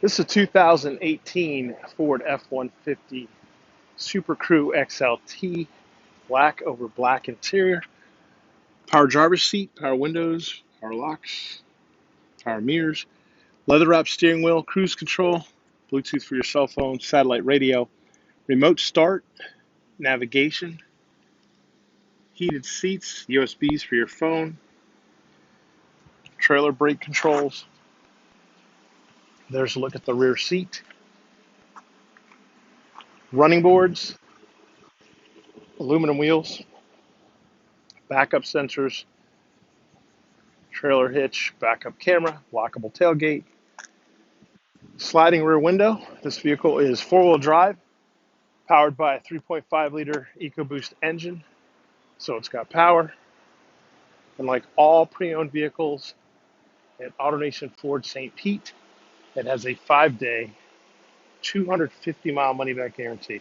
This is a 2018 Ford F-150 Super Crew XLT, black over black interior, power driver's seat, power windows, power locks, power mirrors, leather wrapped steering wheel, cruise control, Bluetooth for your cell phone, satellite radio, remote start, navigation, heated seats, USBs for your phone, trailer brake controls. There's a look at the rear seat, running boards, aluminum wheels, backup sensors, trailer hitch, backup camera, lockable tailgate, sliding rear window. This vehicle is four-wheel drive, powered by a 3.5-liter Ecoboost engine, so it's got power. And like all pre-owned vehicles at AutoNation Ford St. Pete, it has a 5-day, 250-mile money-back guarantee.